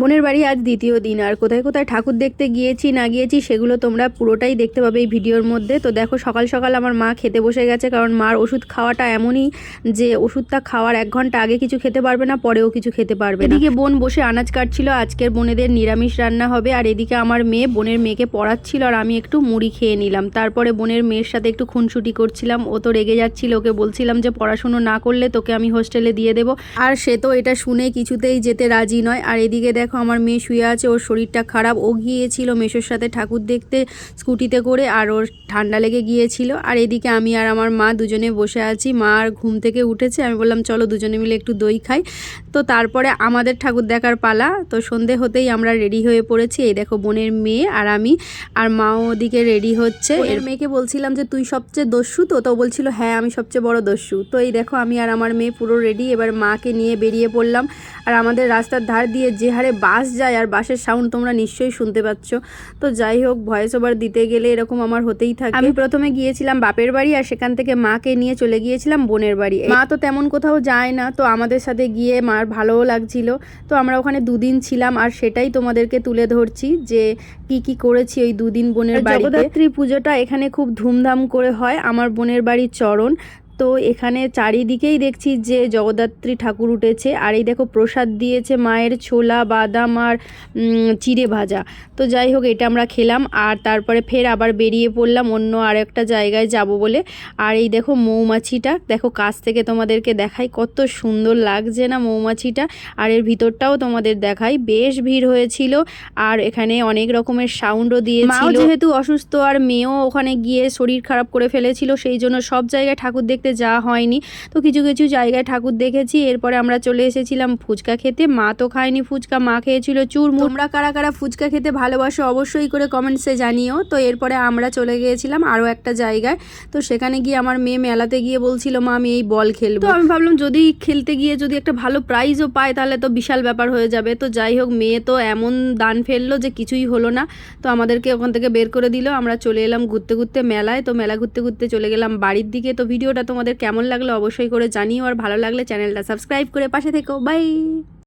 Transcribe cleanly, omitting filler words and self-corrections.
বোনের বাড়ি আজ দ্বিতীয় দিন, আর কোথায় কোথায় ঠাকুর দেখতে গিয়েছি না গিয়েছি সেগুলো তোমরা পুরোটাই দেখতে পাবে এই ভিডিওর মধ্যে। তো দেখো সকাল সকাল আমার মা খেতে বসে গেছে, কারণ মার ওষুধ খাওয়াটা এমনই যে ওষুধটা খাওয়ার 1 ঘন্টা আগে কিছু খেতে পারবে না, পরেও কিছু খেতে পারবে না। এদিকে বোন বসে আনাজ কাটছিল, আজকের বোনেদের নিরামিষ রান্না হবে। আর এদিকে আমার মেয়ে বোনের মেয়েকে পড়াচ্ছিল, আর আমি একটু মুড়ি খেয়ে নিলাম। তারপরে বোনের মেয়ের সাথে একটু খুনসুটি করছিলাম, ও তো রেগে যাচ্ছিল, ওকে বলছিলাম যে পড়াশুনো না করলে তোকে আমি হোস্টেলে দিয়ে দেবো, আর সে তো এটা শুনে কিছুতেই যেতে রাজি নয়। আর এদিকে দেখো আমার মেয়ে শুয়ে আছে, ওর শরীরটা খারাপ, ও গিয়েছিল মেশোর সাথে ঠাকুর দেখতে স্কুটিতে করে, আর ওর ঠান্ডা লেগে গিয়েছিল। আর এদিকে আমি আর আমার মা দুজনে বসে আছি, মা আর ঘুম থেকে উঠেছে, আমি বললাম চলো দুজনে মিলে একটু দই খাই। তো তারপরে আমাদের ঠাকুর দেখার পালা। তো সন্ধে হতেই আমরা রেডি হয়ে পড়েছি, এই দেখো বোনের মেয়ে আর আমি, আর মাও ওদিকে রেডি হচ্ছে। এর মেয়েকে বলছিলাম যে তুই সবচেয়ে দস্যু, তো বলছিল হ্যাঁ আমি সবচেয়ে বড় দস্যু। তো এই দেখো আমি আর আমার মেয়ে পুরো রেডি, এবার মাকে নিয়ে বেরিয়ে পড়লাম। আর আমাদের রাস্তার ধার দিয়ে যে হারে বাস যায়, আর বাসের সাউন্ড তোমরা নিশ্চয়ই শুনতে পাচ্ছ। তো যাই হোক, ভয়েস ওভার দিতে গেলে এরকম আমার হতেই থাকে। আমি প্রথমে গিয়েছিলাম বাপের বাড়ি, আর সেখান থেকে মাকে নিয়ে চলে গিয়েছিলাম বোনের বাড়ি। মা তো তেমন কোথাও যায় না, তো আমাদের সাথে গিয়ে মার ভালোও লাগছিল। তো আমরা ওখানে 2 দিন ছিলাম, আর সেটাই তোমাদেরকে তুলে ধরছি যে কি কি করেছি ওই 2 দিন বোনের বাড়িতে। জগদ্ধাত্রী পুজোটা এখানে খুব ধুমধাম করে হয়, আমার বোনের বাড়ির চরণ। তো এখানে চারিদিকেই দেখছি যে জগদ্ধাত্রী ঠাকুর উঠেছে। আর এই দেখো প্রসাদ দিয়েছে মায়ের, ছোলা, বাদাম আর চিড়ে ভাজা। তো যাই হোক, এটা আমরা খেলাম, আর তারপরে ফের আবার বেরিয়ে পড়লাম অন্য আরেকটা জায়গায় যাব বলে। আর এই দেখো মৌমাছিটা, দেখো কাছ থেকে তোমাদেরকে দেখাই, কত সুন্দর লাগছে না মৌমাছিটা। আর এর ভিতরটাও তোমাদের দেখাই, বেশ ভিড় হয়েছিল, আর এখানে অনেক রকমের সাউন্ডও দিয়েছিল। যেহেতু অসুস্থ, আর মেয়েও ওখানে গিয়ে শরীর খারাপ করে ফেলেছিল, সেই জন্য সব জায়গায় ঠাকুর দেখতে যাওয়া হয়নি। তো কিছু কিছু জায়গায় ঠাকুর দেখেছি। এরপরে আমরা চলে এসেছিলাম ফুচকা খেতে। মা তো খায়নি ফুচকা, মা খেয়েছিল চুরমুর। তোমরা কারা কারা ফুচকা খেতে ভালোবাসো অবশ্যই করে কমেন্টসে জানিও। তো এরপরে আমরা চলে গিয়েছিলাম আরও একটা জায়গায়। তো সেখানে গিয়ে আমার মেয়ে মেলাতে গিয়ে বলছিল মা আমি এই বল খেলবো। তো আমি ভাবলাম যদি খেলতে গিয়ে যদি একটা ভালো প্রাইজও পায় তাহলে তো বিশাল ব্যাপার হয়ে যাবে। তো যাই হোক, মেয়ে তো এমন দান ফেললো যে কিছুই হলো না। তো আমাদেরকে ওখান থেকে বের করে দিল। আমরা চলে এলাম ঘুরতে ঘুরতে মেলায়। তো মেলা ঘুরতে ঘুরতে চলে গেলাম বাড়ির দিকে। তো ভিডিওটা তোমাদের কেমন লাগলো অবশ্যই করে জানিও, আর ভালো লাগলে চ্যানেলটা সাবস্ক্রাইব করে পাশে থেকো। বাই।